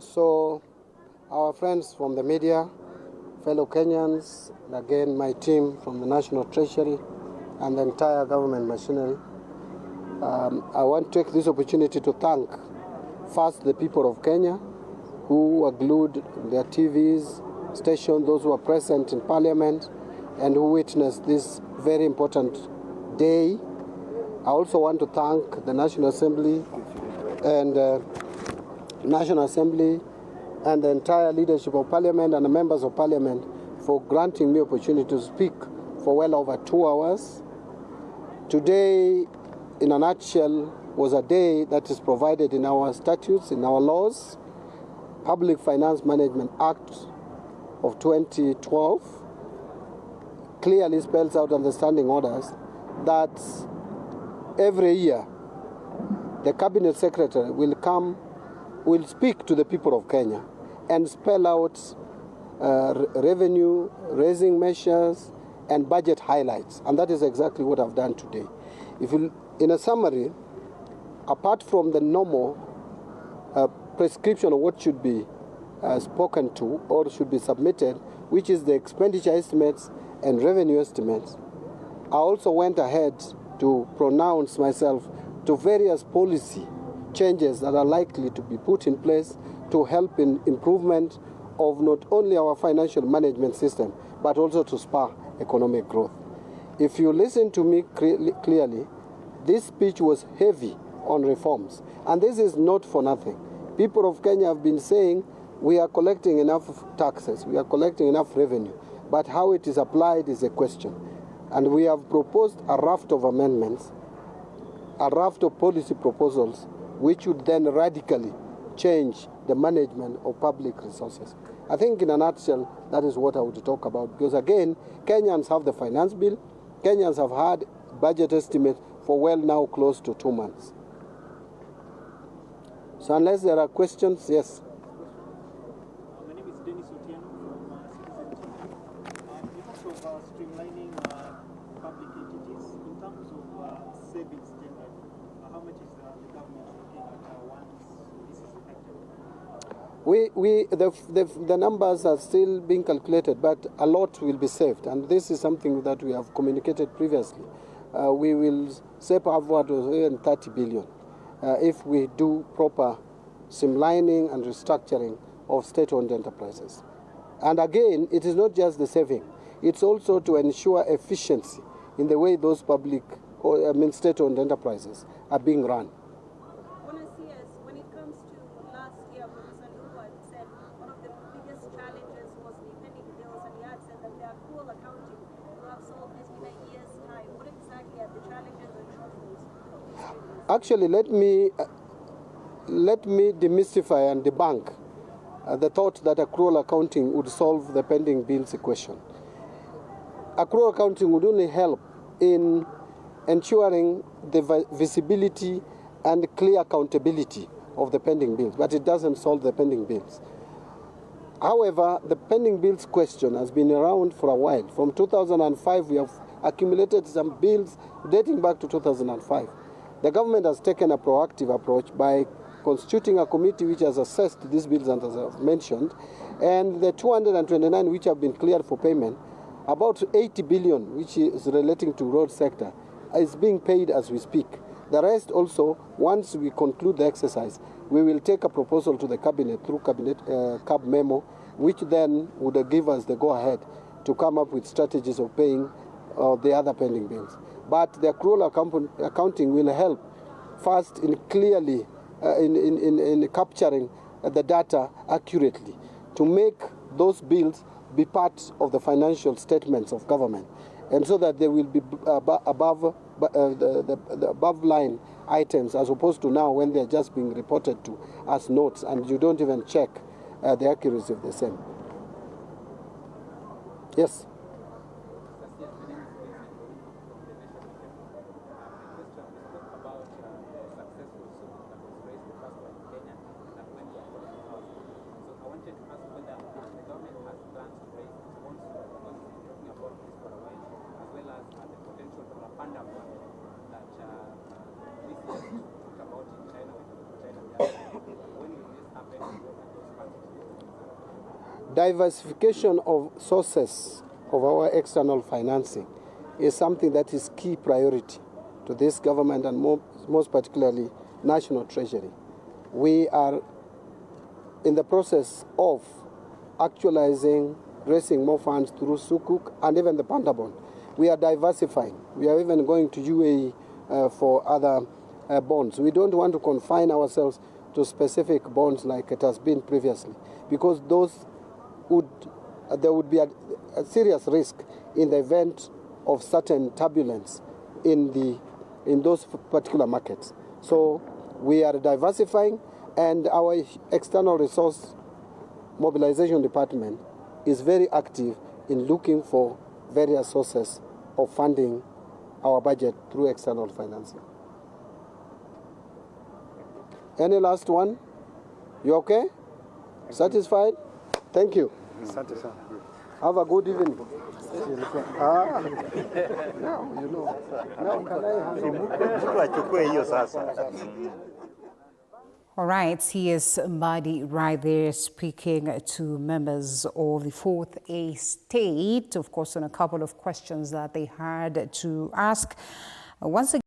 So, our friends from the media, fellow Kenyans, and again my team from the National Treasury and the entire government machinery, I want to take this opportunity to thank first the people of Kenya who are glued to their TVs, stations, those who are present in Parliament and who witnessed this very important day. I also want to thank the National Assembly and the entire leadership of Parliament and the members of Parliament for granting me opportunity to speak for well over 2 hours. Today, in a nutshell, was a day that is provided in our statutes, in our laws. Public Finance Management Act of 2012 clearly spells out understanding orders that every year the Cabinet Secretary will speak to the people of Kenya and spell out revenue-raising measures and budget highlights. And that is exactly what I've done today. In a summary, apart from the normal prescription of what should be spoken to or should be submitted, which is the expenditure estimates and revenue estimates, I also went ahead to pronounce myself to various policy changes that are likely to be put in place to help in improvement of not only our financial management system, but also to spur economic growth. If you listen to me clearly, this speech was heavy on reforms. And this is not for nothing. People of Kenya have been saying we are collecting enough taxes, we are collecting enough revenue, but how it is applied is a question. And we have proposed a raft of amendments, a raft of policy proposals, which would then radically change the management of public resources. I think in a nutshell, that is what I would talk about. Because again, Kenyans have the finance bill. Kenyans have had budget estimates for well now close to 2 months. So unless there are questions, yes. My name is Dennis Otieno from Citizen TV. In terms of streamlining public entities, in terms of savings generally, how much is the government looking at once this is effective? The numbers are still being calculated, but a lot will be saved. And this is something that we have communicated previously. We will save upward of 30 billion if we do proper streamlining and restructuring of state-owned enterprises. And again, it is not just the saving. It's also to ensure efficiency in the way those state-owned enterprises are being run. When it comes to last year, Professor Lugo had said one of the biggest challenges was the pending bills, and he had said that the accrual accounting will have solved this in a year's time. What exactly are the challenges and shortfalls of these bills? Actually, let me demystify and debunk the thought that accrual accounting would solve the pending bills equation. Accrual accounting would only help in ensuring the visibility and clear accountability of the pending bills, but it doesn't solve the pending bills. However, the pending bills question has been around for a while. From 2005, we have accumulated some bills dating back to 2005. The government has taken a proactive approach by constituting a committee which has assessed these bills, and as I've mentioned, and the 229 which have been cleared for payment, about 80 billion, which is relating to road sector, is being paid as we speak. The rest also, once we conclude the exercise, we will take a proposal to the cabinet through cab memo, which then would give us the go-ahead to come up with strategies of paying the other pending bills. But the accrual accounting will help first in clearly in capturing the data accurately to make those bills be part of the financial statements of government, and so that they will be above the above line items, as opposed to now when they're just being reported to as notes and you don't even check the accuracy of the same. Yes. diversification of sources of our external financing is something that is key priority to this government and most particularly National Treasury. We are in the process of actualizing, raising more funds through Sukuk and even the Panda bond. We are diversifying. We are even going to UAE for other bonds. We don't want to confine ourselves to specific bonds like it has been previously, because there would be a serious risk in the event of certain turbulence in those particular markets. So we are diversifying, and our external resource mobilization department is very active in looking for various sources of funding our budget through external financing. Any last one? You okay? Satisfied? Thank you. Have a good evening. Now, you know. Now can I have All right, here's Mbadi right there speaking to members of the Fourth Estate, of course, on a couple of questions that they had to ask. Once again,